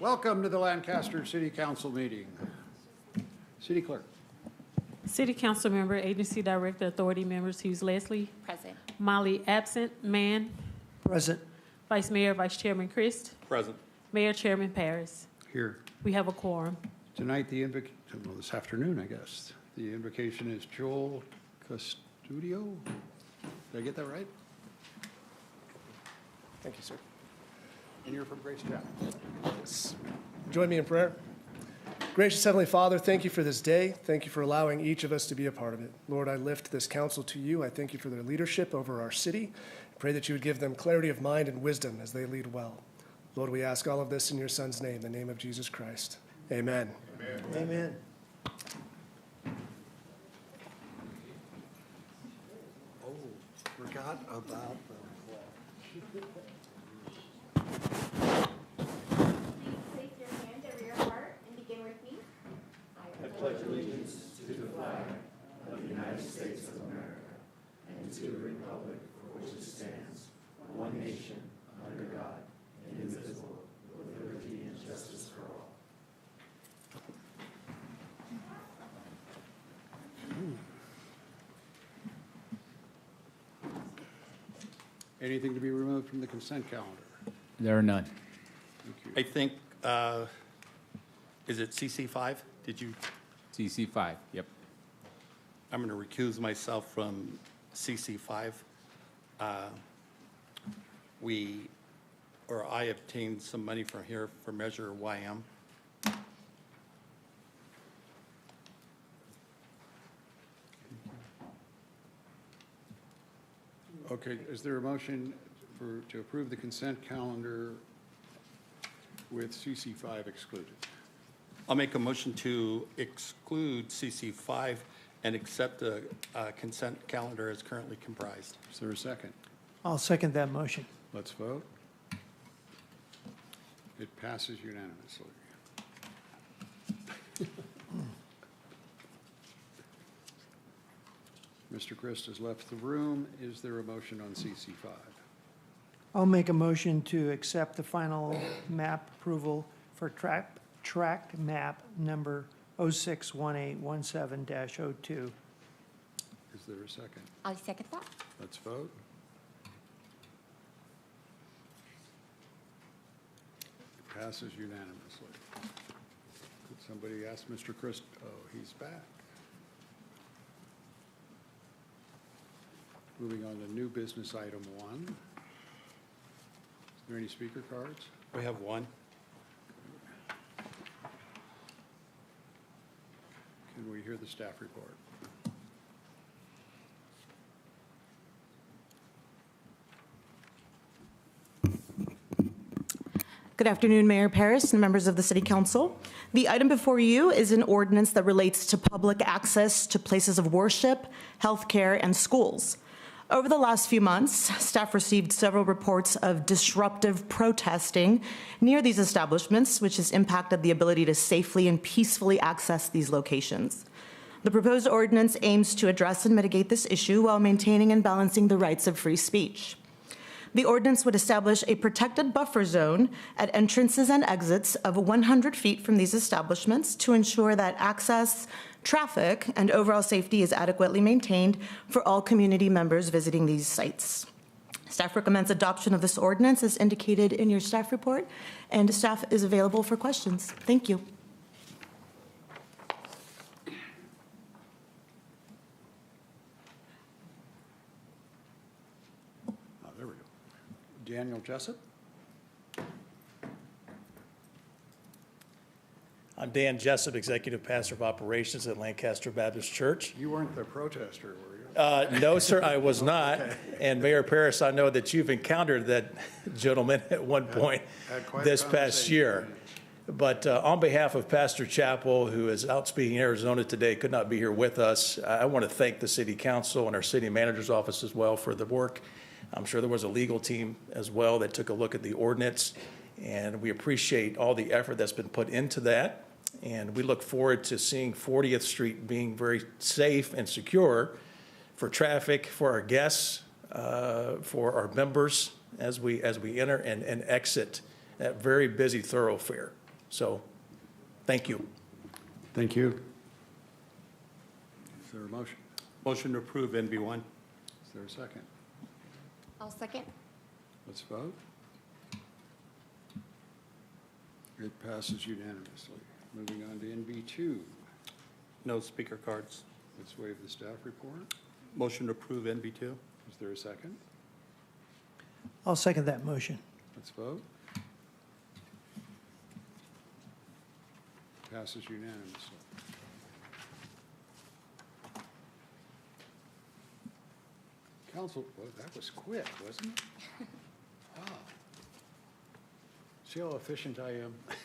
Welcome to the Lancaster City Council meeting. City Clerk. City Council Member, Agency Director, Authority Members Hughes Leslie. Present. Molly absent. Mann. Present. Vice Mayor, Vice Chairman Christ. Present. Mayor, Chairman Paris. Here. We have a quorum. Tonight, this afternoon, I guess, the invocation is Joel Custodio. Did I get that right? Thank you, sir. And you're from Grace Chapel. Yes. Join me in prayer. Gracious Heavenly Father, thank you for this day. Thank you for allowing each of us to be a part of it. Lord, I lift this council to you. I thank you for their leadership over our city. I pray that you would give them clarity of mind and wisdom as they lead well. Lord, we ask all of this in your Son's name, the name of Jesus Christ. Amen. Amen. Amen. Oh, forgot about the Please place your hand over your heart and begin with me. I pledge allegiance to the flag of the United States of America and to the republic for which it stands, one nation, under God, indivisible, with liberty and justice for all. Anything to be removed from the consent calendar? There are none. Thank you. I think, is it CC5? Did you? CC5, yep. I'm going to recuse myself from CC5. I obtained some money from here for Measure YM. Okay, is there a motion to approve the consent calendar with CC5 excluded? I'll make a motion to exclude CC5 and accept the consent calendar as currently comprised. Is there a second? I'll second that motion. Let's vote. It passes unanimously. Mr. Christ has left the room. Is there a motion on CC5? I'll make a motion to accept the final map approval for tract map number 061817-02. Is there a second? I second that. Let's vote. It passes unanimously. Could somebody ask Mr. Christ? Oh, he's back. Moving on to new business item 1. Is there any speaker cards? We have one. Can we hear the staff report? Good afternoon, Mayor Paris and members of the City Council. The item before you is an ordinance that relates to public access to places of worship, healthcare, and schools. Over the last few months, staff received several reports of disruptive protesting near these establishments, which has impacted the ability to safely and peacefully access these locations. The proposed ordinance aims to address and mitigate this issue while maintaining and balancing the rights of free speech. The ordinance would establish a protected buffer zone at entrances and exits of 100 feet from these establishments to ensure that access, traffic, and overall safety is adequately maintained for all community members visiting these sites. Staff recommends adoption of this ordinance as indicated in your staff report, and staff is available for questions. Thank you. There we go. Daniel Jessup. I'm Dan Jessup, Executive Pastor of Operations at Lancaster Baptist Church. You weren't the protester, were you? No, sir, I was not. Okay. And Mayor Paris, I know that you've encountered that gentleman at one point this past year. But on behalf of Pastor Chappell, who is out speaking in Arizona today, could not be here with us, I want to thank the City Council and our City Manager's Office as well for the work. I'm sure there was a legal team as well that took a look at the ordinance, and we appreciate all the effort that's been put into that. And we look forward to seeing 40th Street being very safe and secure for traffic, for our guests, for our members as we enter and exit that very busy thoroughfare. So, thank you. Thank you. Is there a motion? Motion to approve NB1. Is there a second? I'll second. Let's vote. It passes unanimously. Moving on to NB2. No speaker cards. Let's waive the staff report. Motion to approve NB2. Is there a second? I'll second that motion. Let's vote. Passes unanimously. Council, well, that was quick, wasn't it? Wow. See how efficient I am? Let's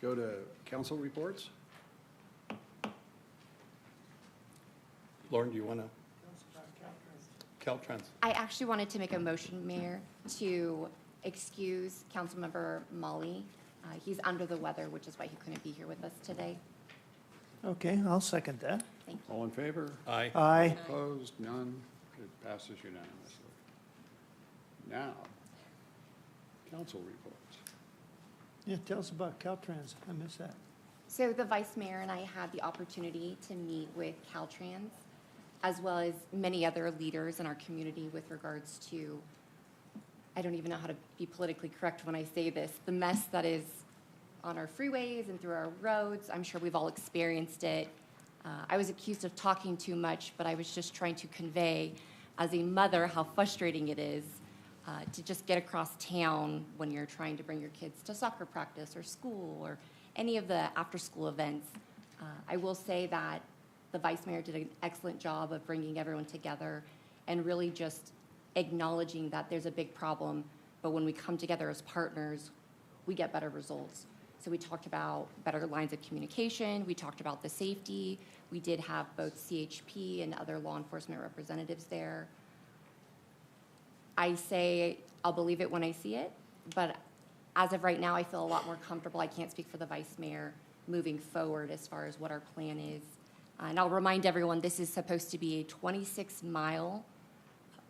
go to council reports. Lauren, do you want to? Caltrans. I actually wanted to make a motion, Mayor, to excuse Councilmember Molly. He's under the weather, which is why he couldn't be here with us today. Okay, I'll second that. Thank you. All in favor? Aye. Aye. Opposed? None? It passes unanimously. Now, council reports. Yeah, tell us about Caltrans. I missed that. So the Vice Mayor and I had the opportunity to meet with Caltrans, as well as many other leaders in our community with regards to, I don't even know how to be politically correct when I say this, the mess that is on our freeways and through our roads. I'm sure we've all experienced it. I was accused of talking too much, but I was just trying to convey, as a mother, how frustrating it is to just get across town when you're trying to bring your kids to soccer practice or school or any of the after-school events. I will say that the Vice Mayor did an excellent job of bringing everyone together and really just acknowledging that there's a big problem, but when we come together as partners, we get better results. So we talked about better lines of communication, we talked about the safety, we did have both CHP and other law enforcement representatives there. I say I'll believe it when I see it, but as of right now, I feel a lot more comfortable. I can't speak for the Vice Mayor moving forward as far as what our plan is. And I'll remind everyone, this is supposed to be a 26-mile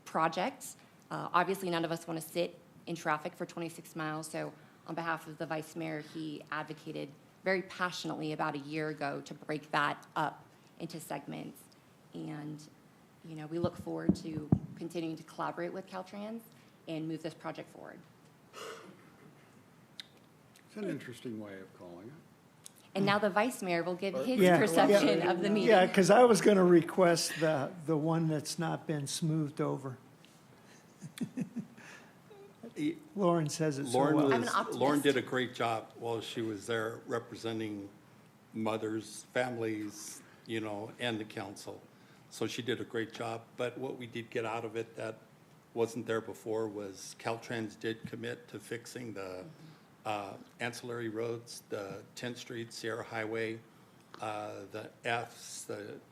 project. Obviously, none of us want to sit in traffic for 26 miles, so on behalf of the Vice Mayor, he advocated very passionately about a year ago to break that up into segments. And, you know, we look forward to continuing to collaborate with Caltrans and move this project forward. It's an interesting way of calling it. And now the Vice Mayor will give his Yeah, perception yeah, of the meeting. Yeah, because I was going to request the one that's not been smoothed over. Lauren says it so Lauren well. I'm an was, optimist. Lauren did a great job while she was there representing mothers, families, you know, and the council. So she did a great job. But what we did get out of it that wasn't there before was Caltrans did commit to fixing the ancillary roads, the 10th Street, Sierra Highway, the Fs,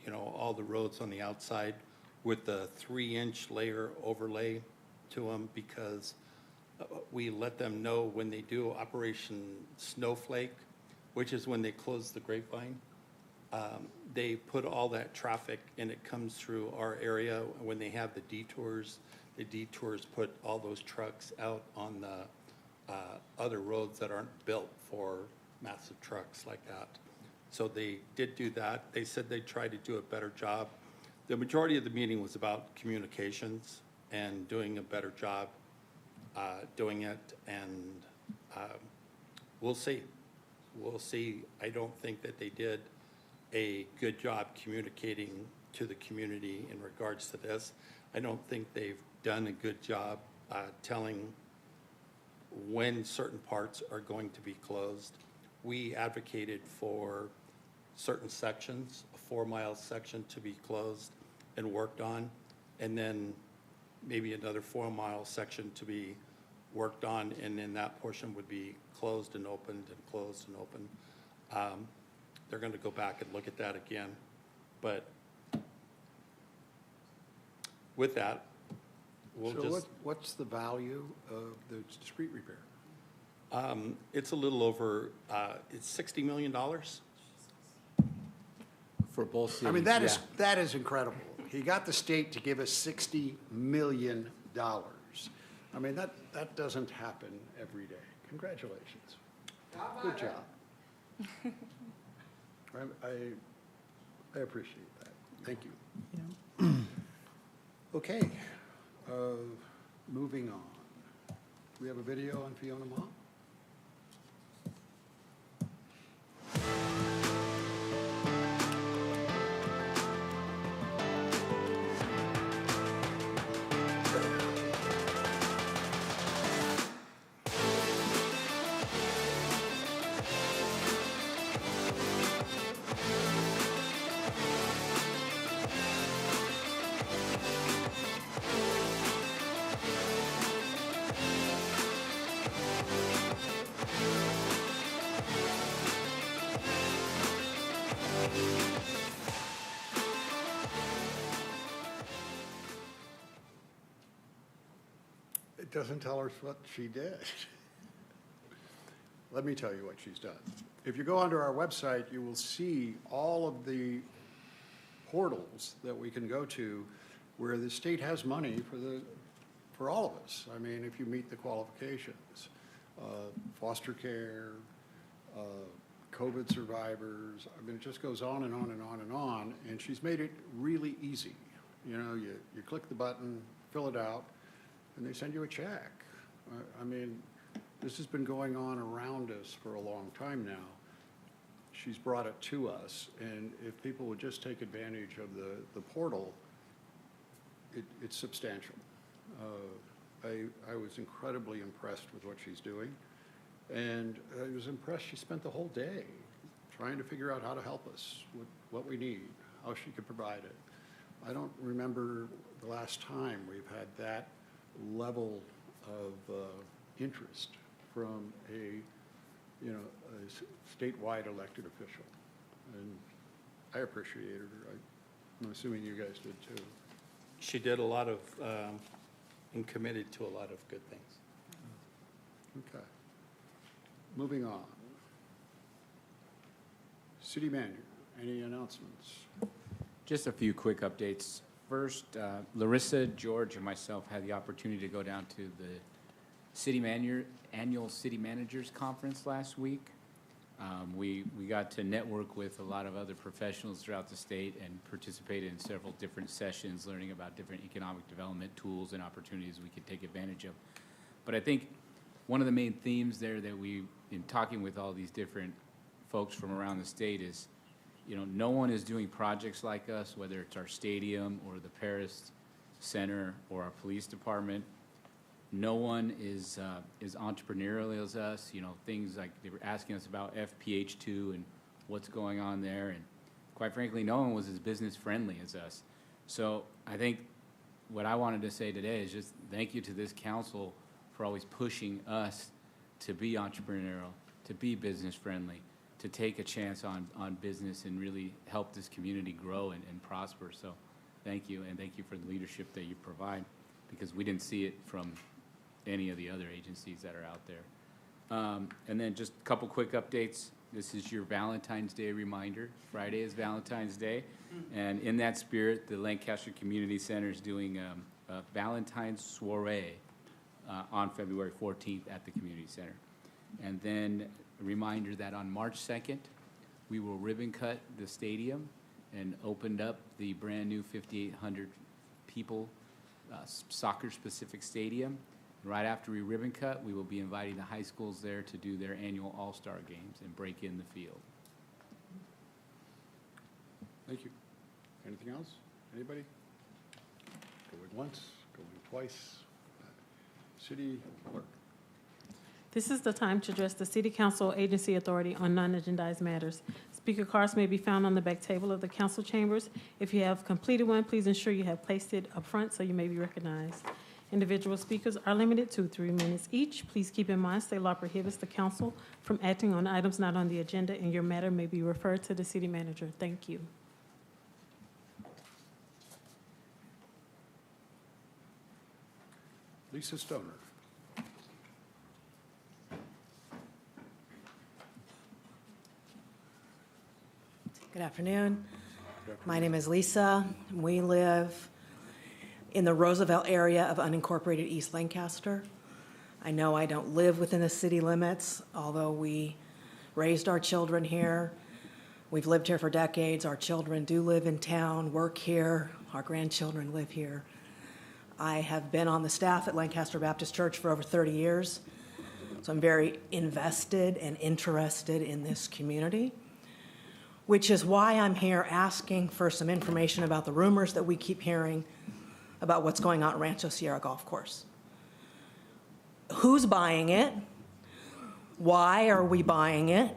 you know, all the roads on the outside with the 3-inch layer overlay to them, because we let them know when they do Operation Snowflake, which is when they close the Grapevine. They put all that traffic and it comes through our area. When they have the detours put all those trucks out on the other roads that aren't built for massive trucks like that. So they did do that. They said they'd try to do a better job. The majority of the meeting was about communications and doing a better job doing it, and we'll see. We'll see. I don't think that they did a good job communicating to the community in regards to this. I don't think they've done a good job telling when certain parts are going to be closed. We advocated for certain sections, a 4-mile section to be closed and worked on, and then maybe another 4-mile section to be worked on, and then that portion would be closed and opened and closed and opened. They're going to go back and look at that again. But with that, we'll So just, what's the value of the street repair? it's a little over, it's $60 million. For both cities. I mean, that is, yeah. that is incredible. He got the state to give us $60 million. I mean, that doesn't happen every day. Congratulations. Good job. I appreciate that. Thank you. Okay, moving on. We have a video on Fiona Ma. It doesn't tell us what she did. Let me tell you what she's done. If you go onto our website, you will see all of the portals that we can go to where the state has money for all of us. I mean, if you meet the qualifications, foster care, COVID survivors, I mean, it just goes on and on and on and on, and she's made it really easy. You know, you click the button, fill it out, and they send you a check. I mean, this has been going on around us for a long time now. She's brought it to us, and if people would just take advantage of the portal, it's substantial. I was incredibly impressed with what she's doing, and I was impressed she spent the whole day trying to figure out how to help us with what we need, how she could provide it. I don't remember the last time we've had that level of interest from a statewide elected official, and I appreciated her. I'm assuming you guys did too. She did a lot of, and committed to a lot of good things. Okay. Moving on. City Manager, any announcements? Just a few quick updates. First, Larissa, George, and myself had the opportunity to go down to the annual City Managers Conference last week. We got to network with a lot of other professionals throughout the state and participated in several different sessions, learning about different economic development tools and opportunities we could take advantage of. But I think one of the main themes there that in talking with all these different folks from around the state is, no one is doing projects like us, whether it's our stadium or the Paris Center or our police department. No one is entrepreneurial as us. Things like they were asking us about FPH2 and what's going on there. And quite frankly, no one was as business friendly as us. So I think what I wanted to say today is just thank you to this council for always pushing us to be entrepreneurial, to be business friendly, to take a chance on business and really help this community grow and prosper. So thank you, and thank you for the leadership that you provide, because we didn't see it from any of the other agencies that are out there. And then just a couple quick updates. This is your Valentine's Day reminder. Friday is Valentine's Day, and in that spirit, the Lancaster Community Center is doing a Valentine's soiree on February 14th at the Community Center. And then a reminder that on March 2nd, we will ribbon cut the stadium and opened up the brand new 5,800 people soccer-specific stadium. And right after we ribbon cut, we will be inviting the high schools there to do their annual all-star games and break in the field. Thank you. Anything else? Anybody? Going once, going twice. City Clerk. This is the time to address the City Council Agency Authority on non-agendized matters. Speaker cards may be found on the back table of the council chambers. If you have completed one, please ensure you have placed it up front so you may be recognized. Individual speakers are limited to 3 minutes each. Please keep in mind, state law prohibits the council from acting on items not on the agenda, and your matter may be referred to the city manager. Thank you. Lisa Stoner. Good afternoon. My name is Lisa. We live in the Roosevelt area of unincorporated East Lancaster. I know I don't live within the city limits, although we raised our children here. We've lived here for decades. Our children do live in town, work here. Our grandchildren live here. I have been on the staff at Lancaster Baptist Church for over 30 years, so I'm very invested and interested in this community, which is why I'm here asking for some information about the rumors that we keep hearing about what's going on at Rancho Sierra Golf Course. Who's buying it? Why are we buying it?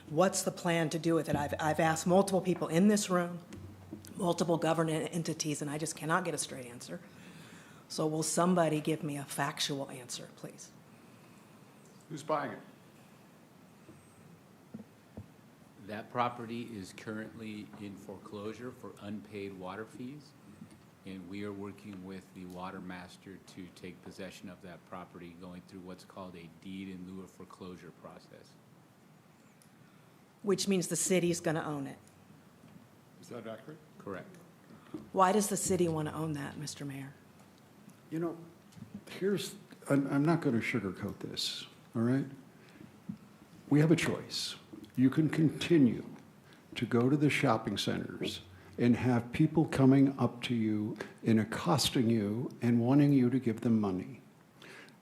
What's the plan to do with it? I've asked multiple people in this room, multiple government entities, and I just cannot get a straight answer. So will somebody give me a factual answer, please? Who's buying it? That property is currently in foreclosure for unpaid water fees, and we are working with the water master to take possession of that property, going through what's called a deed in lieu of foreclosure process. Which means the city's going to own it. Is that accurate? Correct. Why does the city want to own that, Mr. Mayor? You know, I'm not going to sugarcoat this, all right? We have a choice. You can continue to go to the shopping centers and have people coming up to you and accosting you and wanting you to give them money.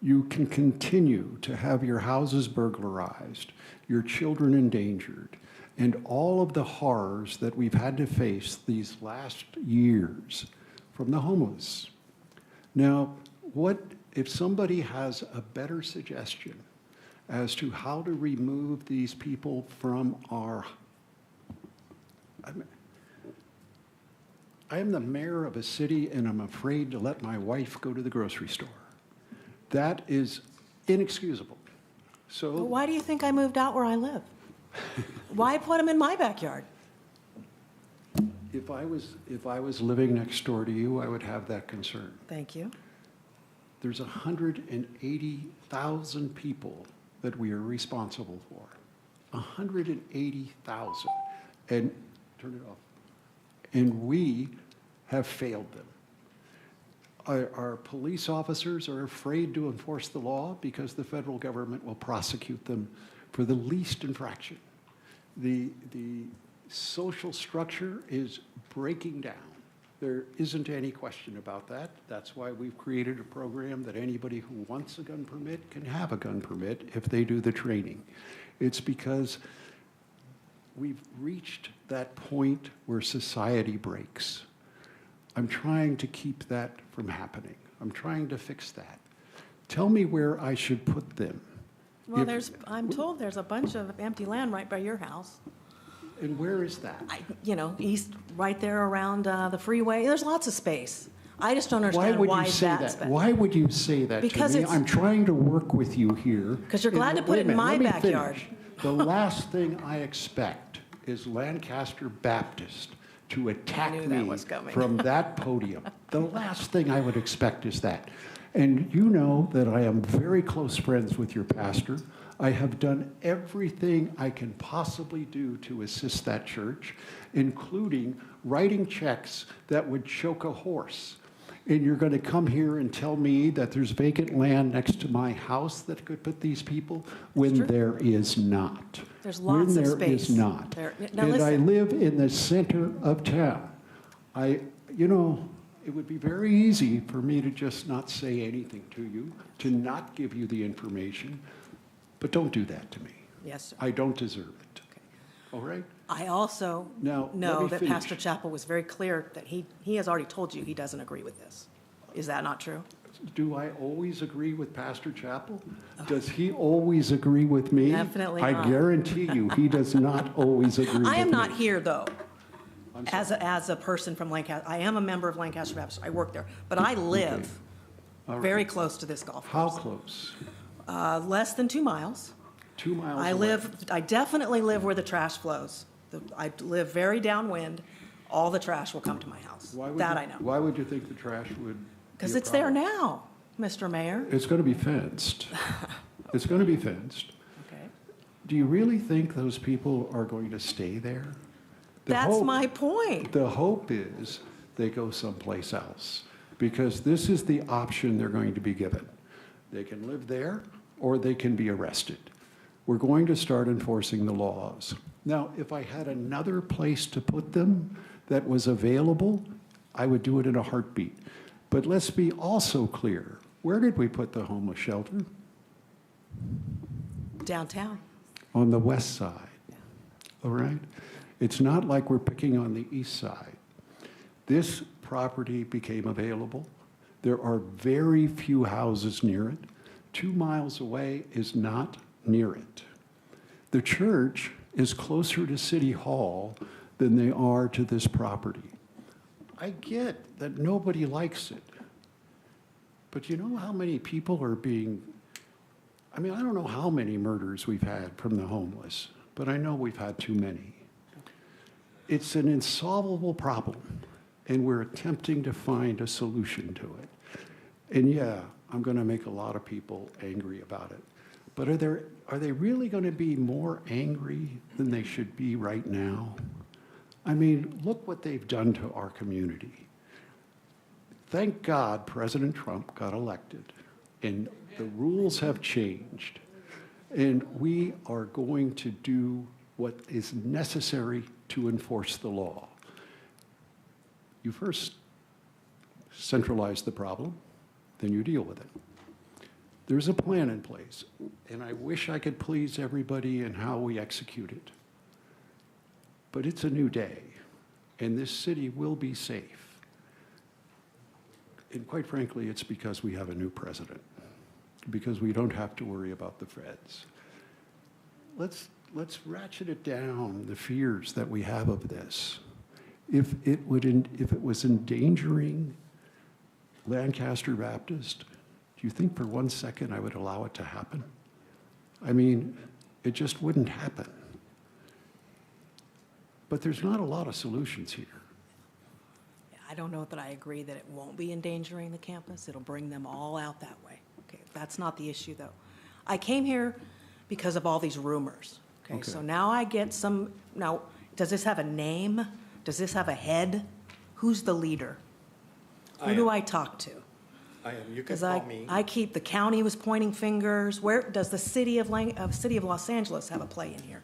You can continue to have your houses burglarized, your children endangered, and all of the horrors that we've had to face these last years from the homeless. Now, what if somebody has a better suggestion as to how to remove these people from our... I am the mayor of a city, and I'm afraid to let my wife go to the grocery store. That is inexcusable. So Well, why do you think I moved out where I live? Why put them in my backyard? if I was living next door to you, I would have that concern. Thank you. There's 180,000 people that we are responsible for. 180,000. And turn it off. And we have failed them. Our police officers are afraid to enforce the law because the federal government will prosecute them for the least infraction. The social structure is breaking down. There isn't any question about that. That's why we've created a program that anybody who wants a gun permit can have a gun permit if they do the training. It's because we've reached that point where society breaks. I'm trying to keep that from happening. I'm trying to fix that. Tell me where I should put them. Well, If- I'm told there's a bunch of empty land right by your house. And where is that? East, right there around the freeway. There's lots of space. I just don't Why understand would why you say that's that? been. Why would you say that to Because me? it's- I'm trying to work with you here. 'Cause you're glad And to put wait it a in minute, my let me backyard. finish. The last thing I expect is Lancaster Baptist to attack knew that me was coming. from that podium. The last thing I would expect is that. And you know that I am very close friends with your pastor. I have done everything I can possibly do to assist that church, including writing checks that would choke a horse. And you're going to come here and tell me that there's vacant land next to my house that could put these people when true. there is not. There's lots of When there is space not. there. Now And I listen. live in the center of town. It would be very easy for me to just not say anything to you, to not give you the information, but don't do that to me. Yes, sir. I don't deserve it. All right? I also Now, let know me that finish. Pastor Chappell was very clear that he has already told you he doesn't agree with this. Is that not true? Do I always agree with Pastor Chappell? Does he always agree with me? Definitely I not. guarantee you, he does not always agree with me. I am not here, though, I'm as a person from Lancaster. I am a member of Lancaster Baptist. I work there. But I live All right. very close to this golf How course. close? Less than 2 miles. 2 miles I away. definitely live where the trash flows. I live very downwind. All the trash will come to my house. Why would That you- I know. Why would you think the trash would be Because a it's there problem? now, Mr. Mayor. It's going to be fenced. It's going to be fenced. Okay. Do you really think those people are going to stay there? The That's hope- my point. The hope is they go someplace else, because this is the option they're going to be given. They can live there, or they can be arrested. We're going to start enforcing the laws. Now, if I had another place to put them that was available, I would do it in a heartbeat. But let's be also clear, where did we put the homeless shelter? Downtown. On the west side, all right? It's not like we're picking on the east side. This property became available. There are very few houses near it. 2 miles away is not near it. The church is closer to City Hall than they are to this property. I get that nobody likes it, but you know how many people are being, I mean, I don't know how many murders we've had from the homeless, but I know we've had too many. It's an insolvable problem, and we're attempting to find a solution to it. And yeah, I'm going to make a lot of people angry about it. But are they really going to be more angry than they should be right now? I mean, look what they've done to our community. Thank God President Trump got elected, and the rules have changed. And we are going to do what is necessary to enforce the law. You first centralize the problem, then you deal with it. There's a plan in place, and I wish I could please everybody in how we execute it. But it's a new day, and this city will be safe. And quite frankly, it's because we have a new president, because we don't have to worry about the feds. Let's ratchet it down, the fears that we have of this. If it was endangering Lancaster Baptist, do you think for 1 second I would allow it to happen? I mean, it just wouldn't happen. But there's not a lot of solutions here. I don't know that I agree that it won't be endangering the campus. It'll bring them all out that way. Okay, that's not the issue, though. I came here because of all these rumors. Okay, so now I get some, now, does this have a name? Does this have a head? Who's the leader? Who do I talk to? I am. You can Because call me. I keep, the county was pointing fingers. Where, does the city of Los Angeles have a play in here?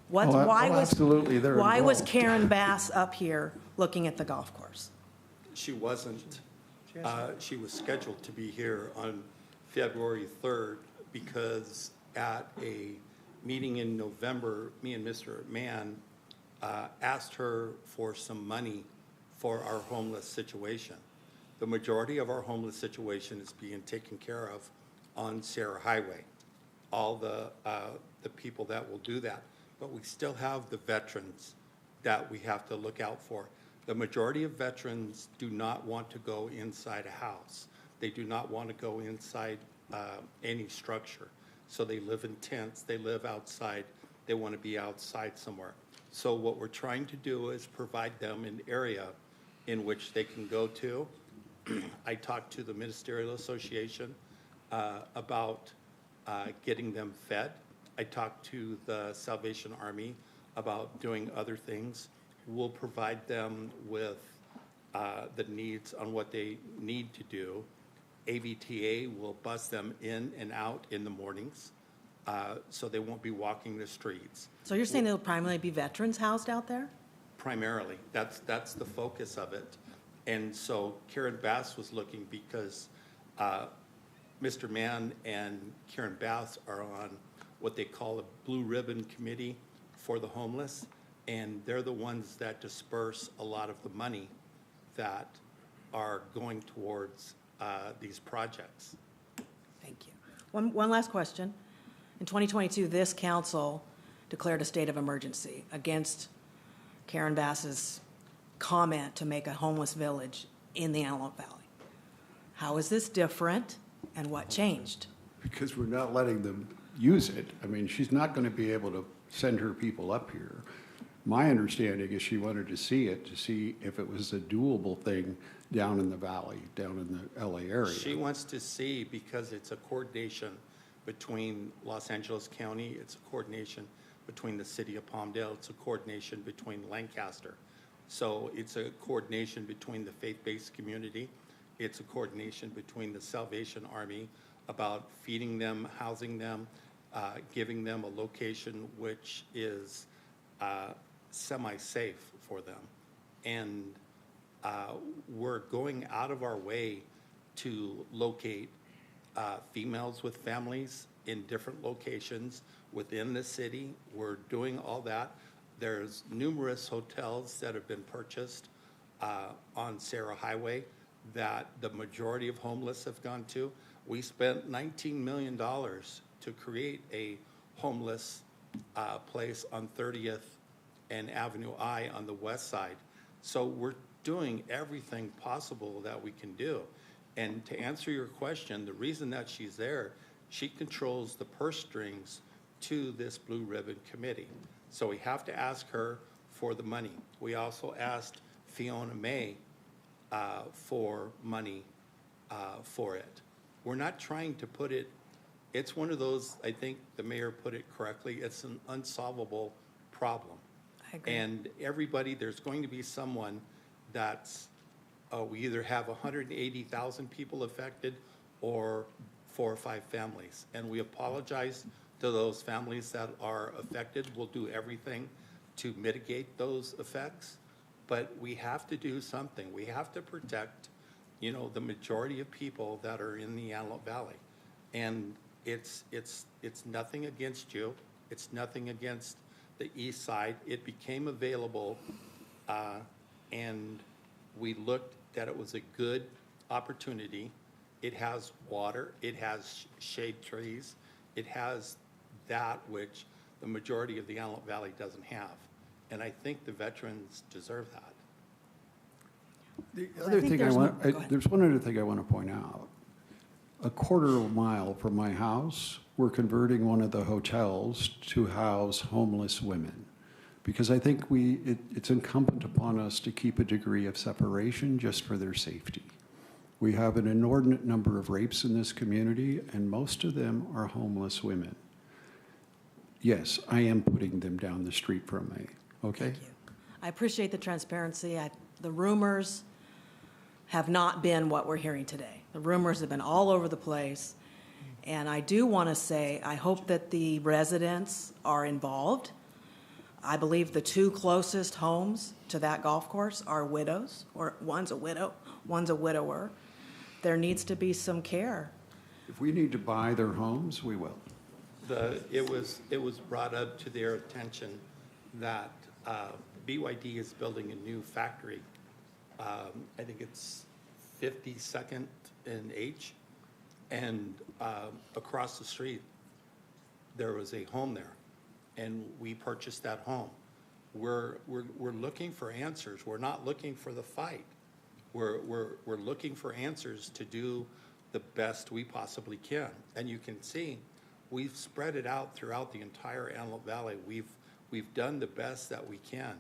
What, Oh, why was, absolutely, they're why was involved. Karen Bass up here looking at the golf course? She wasn't. She was scheduled to be here on February 3rd because at a meeting in November, me and Mr. Mann asked her for some money for our homeless situation. The majority of our homeless situation is being taken care of on Sierra Highway. All the people that will do that. But we still have the veterans that we have to look out for. The majority of veterans do not want to go inside a house. They do not want to go inside any structure. So they live in tents, they live outside, they want to be outside somewhere. So what we're trying to do is provide them an area in which they can go to. I talked to the Ministerial Association about getting them fed. I talked to the Salvation Army about doing other things. We'll provide them with the needs on what they need to do. AVTA will bus them in and out in the mornings, so they won't be walking the streets. So you're saying it'll primarily be veterans housed out there? Primarily, that's the focus of it. And so Karen Bass was looking because Mr. Mann and Karen Bass are on what they call a blue ribbon committee for the homeless, and they're the ones that disperse a lot of the money that are going towards these projects. Thank you. One last question. In 2022, this council declared a state of emergency against Karen Bass's comment to make a homeless village in the Antelope Valley. How is this different, and what changed? Because we're not letting them use it. I mean, she's not going to be able to send her people up here. My understanding is she wanted to see it, to see if it was a doable thing down in the valley, down in the LA area. She wants to see, because it's a coordination between Los Angeles County, it's a coordination between the city of Palmdale, it's a coordination between Lancaster. So it's a coordination between the faith-based community, it's a coordination between the Salvation Army, about feeding them, housing them, giving them a location which is semi-safe for them. And we're going out of our way to locate females with families in different locations within the city. We're doing all that. There's numerous hotels that have been purchased on Sarah Highway that the majority of homeless have gone to. We spent $19 million to create a homeless place on 30th and Avenue I on the west side. So we're doing everything possible that we can do. And to answer your question, the reason that she's there, she controls the purse strings to this Blue Ribbon Committee. So we have to ask her for the money. We also asked Fiona May for money for it. We're not trying to put it, it's one of those, I think the mayor put it correctly, it's an unsolvable problem. I agree. And everybody, there's going to be someone that's, we either have 180,000 people affected or 4 or 5 families. And we apologize to those families that are affected. We'll do everything to mitigate those effects, but we have to do something. We have to protect, you know, the majority of people that are in the Antelope Valley. And it's nothing against you. It's nothing against the east side. It became available, and we looked that it was a good opportunity. It has water, it has shade trees, it has that which the majority of the Antelope Valley doesn't have. And I think the veterans deserve that. The other thing there's go ahead. There's one other thing I want to point out. A quarter of a mile from my house, we're converting one of the hotels to house homeless women. Because I think it's incumbent upon us to keep a degree of separation just for their safety. We have an inordinate number of rapes in this community, and most of them are homeless women. Yes, I am putting them down the street from me, okay? Thank you. I appreciate the transparency. The rumors have not been what we're hearing today. The rumors have been all over the place. And I do want to say, I hope that the residents are involved. I believe the 2 closest homes to that golf course are widows, or one's a widow, one's a widower. There needs to be some care. If we need to buy their homes, we will. It was brought up to their attention that BYD is building a new factory. I think it's 52nd and H, and across the street there was a home there, and we purchased that home. We're looking for answers. We're not looking for the fight. We're looking for answers to do the best we possibly can. And you can see we've spread it out throughout the entire Antelope Valley. We've done the best that we can.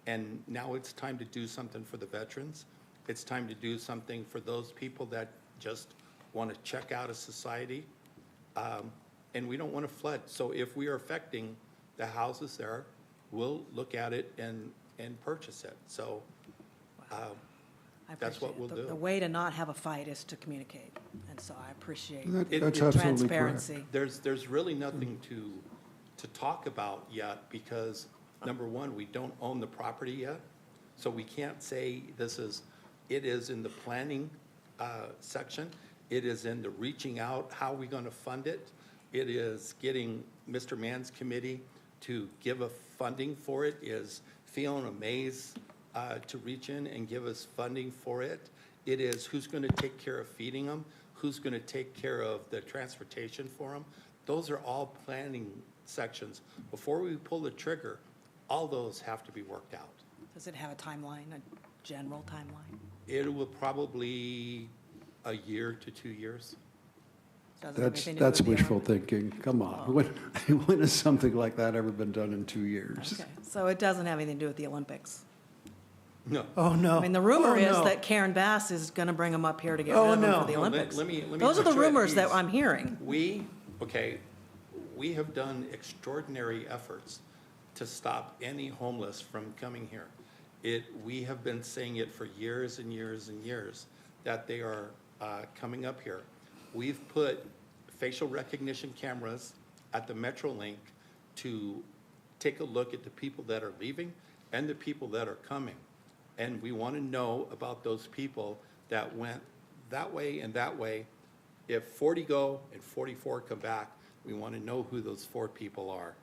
And now it's time to do something for the veterans. It's time to do something for those people that just want to check out of society. And we don't want to flood. So if we are affecting the houses there, we'll look at it and purchase it. So that's what we'll do. The way to not have a fight is to communicate. And so I appreciate That's the absolutely transparency. There's really nothing to talk about yet because, number one, we don't own the property yet. So we can't say it is in the planning section. It is in the reaching out, how are we going to fund it? It is getting Mr. Mann's committee to give a funding for it, is Fiona May's to reach in and give us funding for it. It is who's going to take care of feeding them, who's going to take care of the transportation for them. Those are all planning sections. Before we pull the trigger, all those have to be worked out. Does it have a timeline, a general timeline? It will probably a year to 2 years. Doesn't have anything to do That's with the wishful Olympics? thinking. Come on. When has something like that ever been done in 2 years? Okay, so it doesn't have anything to do with the Olympics? No. Oh, no. I mean, the rumor Oh, is no. that Karen Bass is going to bring them up here to get Oh, rid of them no. for the No, let Olympics. me Those are the put you at rumors that ease. I'm hearing. We have done extraordinary efforts to stop any homeless from coming here. We have been saying it for years and years and years, that they are coming up here. We've put facial recognition cameras at the Metrolink to take a look at the people that are leaving and the people that are coming. And we want to know about those people that went that way and that way. If 40 go and 44 come back, we want to know who those 4 people are.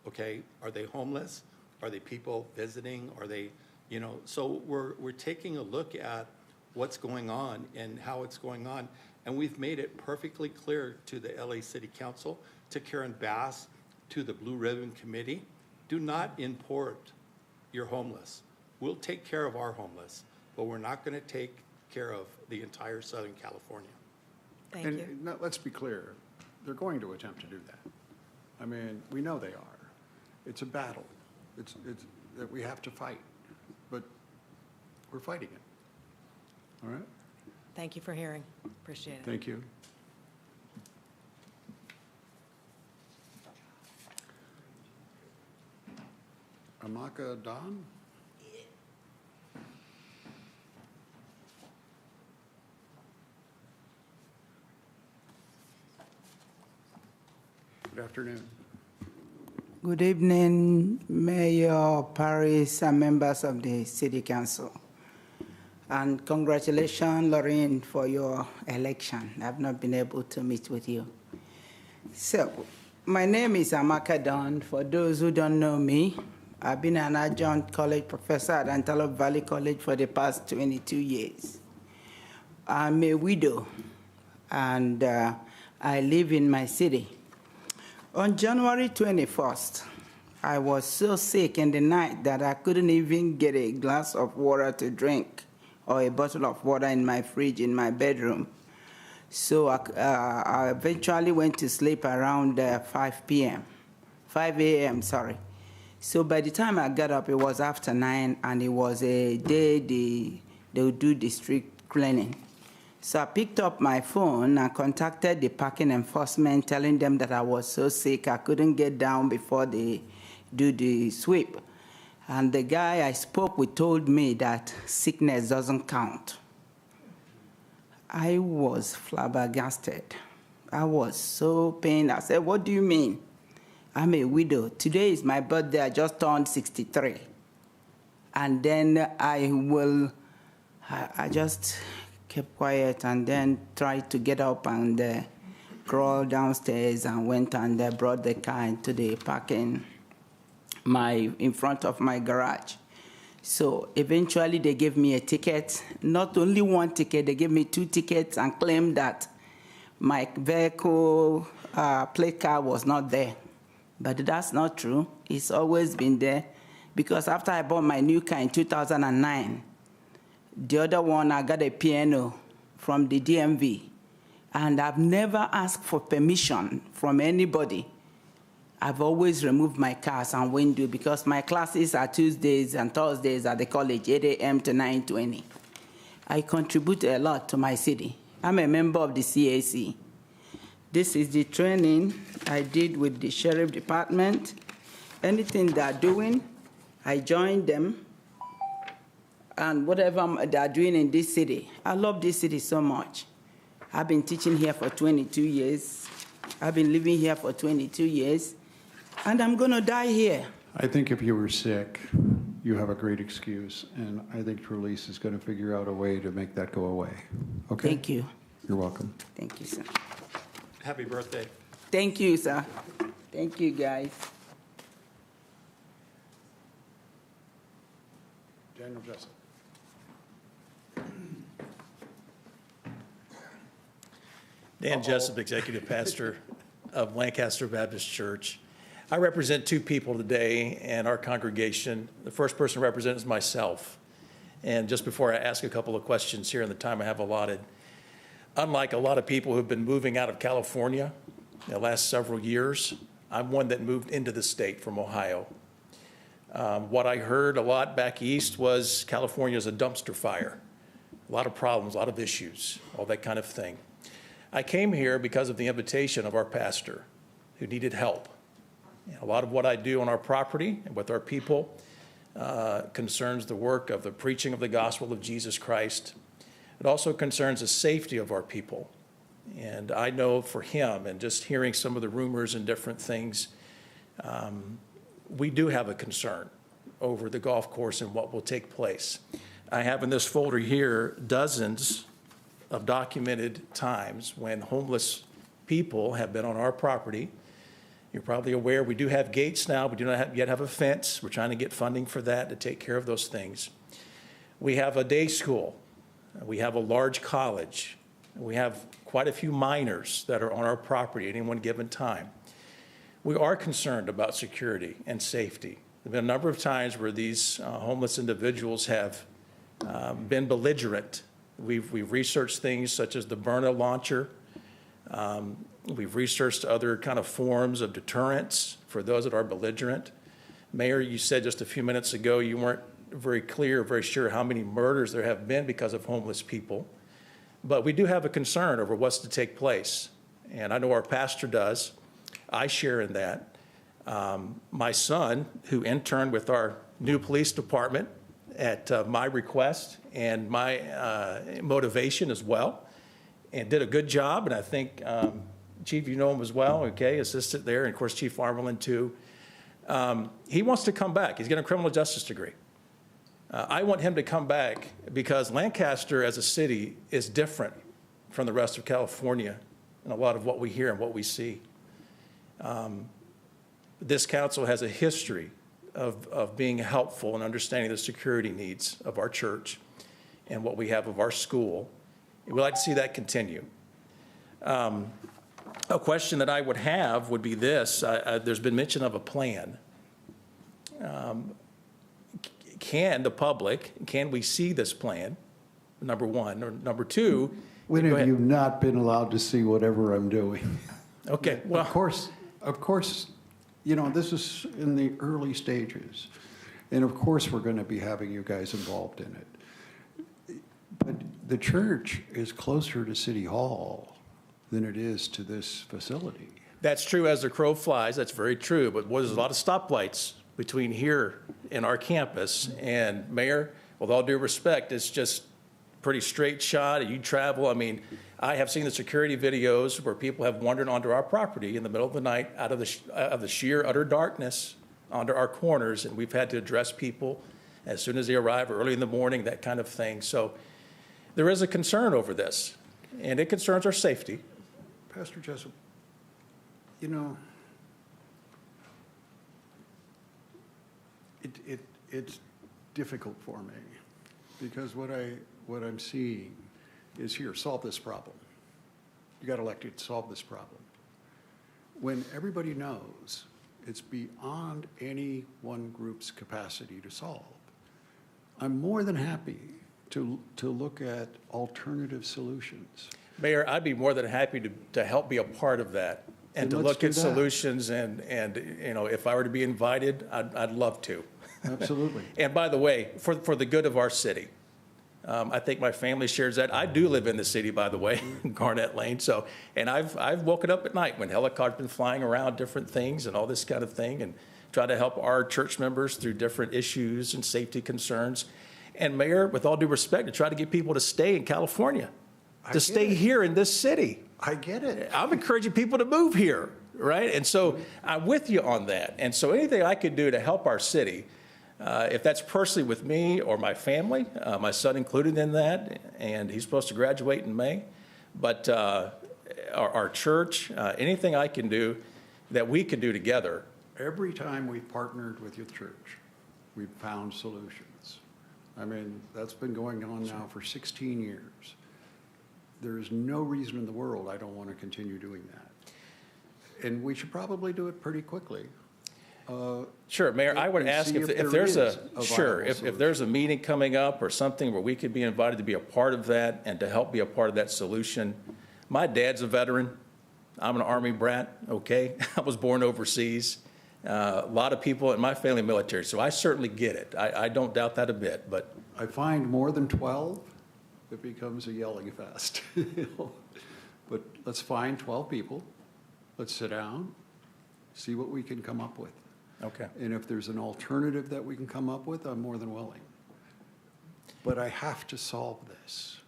Okay? Are they homeless? Are they people visiting? Are they, you know, so we're taking a look at what's going on and how it's going on. And we've made it perfectly clear to the LA City Council, to Karen Bass, to the Blue Ribbon Committee, do not import your homeless. We'll take care of our homeless, but we're not going to take care of the entire Southern California. Thank you. And no, let's be clear, they're going to attempt to do that. I mean, we know they are. It's a battle. It's that we have to fight, but we're fighting it. All right? Thank you for hearing. Appreciate it. Thank you. Amaka Don? Good afternoon. Good evening, Mayor, Paris, and members of the City Council. And congratulations, Lorraine, for your election. I've not been able to meet with you. So, my name is Amaka Don. For those who don't know me, I've been an adjunct college professor at Antelope Valley College for the past 22 years. I'm a widow, and I live in my city. On January 21st, I was so sick in the night that I couldn't even get a glass of water to drink or a bottle of water in my fridge in my bedroom. So I eventually went to sleep around 5 a.m., sorry. So by the time I got up, it was after 9, and it was a day they would do the street cleaning. So I picked up my phone and contacted the parking enforcement, telling them that I was so sick I couldn't get down before they do the sweep. And the guy I spoke with told me that sickness doesn't count. I was flabbergasted. I was so pained. I said, "What do you mean? I'm a widow. Today is my birthday. I just turned 63. And then I just kept quiet and then tried to get up and crawl downstairs and went and brought the car into the parking in front of my garage. So eventually they gave me a ticket, not only one ticket, they gave me 2 tickets and claimed that my vehicle plate card was not there. But that's not true. It's always been there, because after I bought my new car in 2009, the other one, I got a piano from the DMV, and I've never asked for permission from anybody. I've always removed my cars and window because my classes are Tuesdays and Thursdays at the college, 8 a.m. to 9:20. I contribute a lot to my city. I'm a member of the CAC. This is the training I did with the sheriff department. Anything they're doing, I join them. And whatever they're doing in this city, I love this city so much. I've been teaching here for 22 years. I've been living here for 22 years. And I'm going to die here. I think if you were sick, you have a great excuse, and I think Trelease is going to figure out a way to make that go away. Okay? Thank you. You're welcome. Thank you, sir. Happy birthday. Thank you, sir. Thank you, guys. Daniel Jessup. Dan Jessup, Executive Pastor of Lancaster Baptist Church. I represent 2 people today in our congregation. The first person to represent is myself. And just before I ask a couple of questions here in the time I have allotted, unlike a lot of people who've been moving out of California in the last several years, I'm one that moved into the state from Ohio. What I heard a lot back east was California is a dumpster fire. A lot of problems, a lot of issues, all that kind of thing. I came here because of the invitation of our pastor who needed help. A lot of what I do on our property and with our people concerns the work of the preaching of the gospel of Jesus Christ. It also concerns the safety of our people. And I know for him, and just hearing some of the rumors and different things, we do have a concern over the golf course and what will take place. I have in this folder here dozens of documented times when homeless people have been on our property. You're probably aware we do have gates now. We do not yet have a fence. We're trying to get funding for that to take care of those things. We have a day school. We have a large college. We have quite a few minors that are on our property at any one given time. We are concerned about security and safety. There have been a number of times where these homeless individuals have been belligerent. We've researched things such as the Byrna launcher. We've researched other kind of forms of deterrence for those that are belligerent. Mayor, you said just a few minutes ago you weren't very clear, very sure how many murders there have been because of homeless people. But we do have a concern over what's to take place. And I know our pastor does. I share in that. My son, who interned with our new police department at my request and my motivation as well, and did a good job. And I think, Chief, you know him as well, okay, assistant there, and of course, Chief Farmerland too. He wants to come back. He's getting a criminal justice degree. I want him to come back because Lancaster as a city is different from the rest of California and a lot of what we hear and what we see. This council has a history of being helpful and understanding the security needs of our church and what we have of our school. We'd like to see that continue. A question that I would have would be this. There's been mention of a plan. Can the public, can we see this plan, number one? Or number two? When have you not been allowed to see whatever I'm doing? Okay, well. Of course, you know, this is in the early stages. And of course, we're going to be having you guys involved in it. But the church is closer to City Hall than it is to this facility. That's true as the crow flies. That's very true. But there's a lot of stoplights between here and our campus. And Mayor, with all due respect, it's just pretty straight shot. You travel. I mean, I have seen the security videos where people have wandered onto our property in the middle of the night out of the sheer utter darkness onto our corners, and we've had to address people as soon as they arrive early in the morning, that kind of thing. So there is a concern over this, and it concerns our safety. Pastor Jessup, you know, it's difficult for me because what I'm seeing is here, solve this problem. You got elected, solve this problem. When everybody knows it's beyond any one group's capacity to solve, I'm more than happy to look at alternative solutions. Mayor, I'd be more than happy to help be a part of that and to look at solutions and you know, if I were to be invited, I'd love to. Absolutely. And by the way, for the good of our city, I think my family shares that. I do live in the city, by the way, Garnett Lane. So, and I've woken up at night when helicopters been flying around different things and all this kind of thing, and try to help our church members through different issues and safety concerns. And Mayor, with all due respect, to try to get people to stay in California, to stay here in this city. I get it. I'm encouraging people to move here, right? And so I'm with you on that. And so anything I could do to help our city, if that's personally with me or my family, my son included in that, and he's supposed to graduate in May, but our church, anything I can do that we can do together. Every time we've partnered with your church, we've found solutions. I mean, that's been going on now for 16 years. There is no reason in the world I don't want to continue doing that. And we should probably do it pretty quickly. Sure, Mayor, I would ask if there's if there's a meeting coming up or something where we could be invited to be a part of that and to help be a part of that solution. My dad's a veteran. I'm an Army brat, okay? I was born overseas. A lot of people in my family are military, so I certainly get it. I don't doubt that a bit, but. I find more than 12, it becomes a yelling fest. But let's find 12 people. Let's sit down, see what we can come up with. Okay. And if there's an alternative that we can come up with, I'm more than willing. But I have to solve this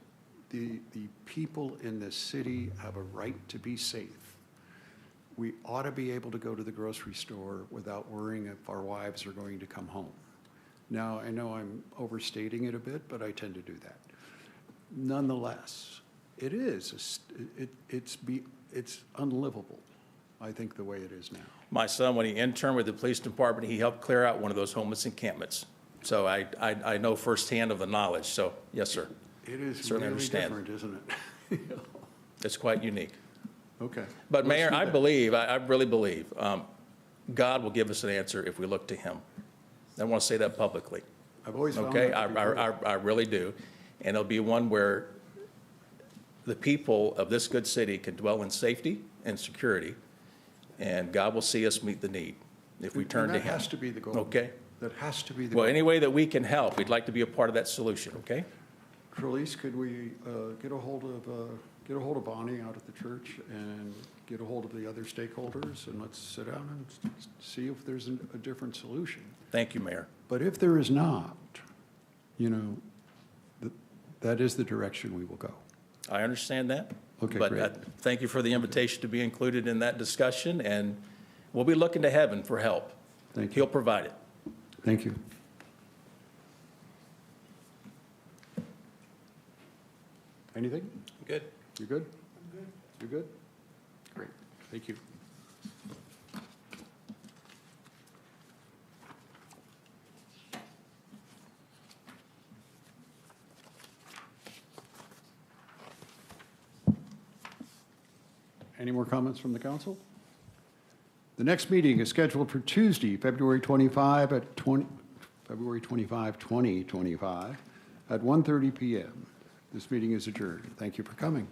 the people in this city have a right to be safe. We ought to be able to go to the grocery store without worrying if our wives are going to come home. Now, I know I'm overstating it a bit, but I tend to do that. Nonetheless, it's unlivable, I think, the way it is now. My son, when he interned with the police department, he helped clear out one of those homeless encampments. So I know firsthand of the knowledge. So, yes, sir. It is Certainly really understand. different, isn't it? It's quite unique. Okay. But Let's Mayor, do I that. believe, I really believe, God will give us an answer if we look to him. I want to say that publicly. I've always found Okay, that to be true. I really do. And it'll be one where the people of this good city can dwell in safety and security, and God will see us meet the need if we And turn to that him. has to be the goal. Okay? That has to be the Well, goal. any way that we can help, we'd like to be a part of that solution, okay? Trelise, could we get a hold of Bonnie out at the church and get a hold of the other stakeholders, and let's sit down and see if there's a different solution. Thank you, Mayor. But if there is not, that is the direction we will go. I understand that. Okay, But great. thank you for the invitation to be included in that discussion, and we'll be looking to heaven for help. Thank you. He'll provide it. Thank you. Anything? Good. You good? I'm good. You good? Great. Thank you. Any more comments from the council? The next meeting is scheduled for Tuesday, February 25, 2025, at 1:30 p.m. This meeting is adjourned. Thank you for coming.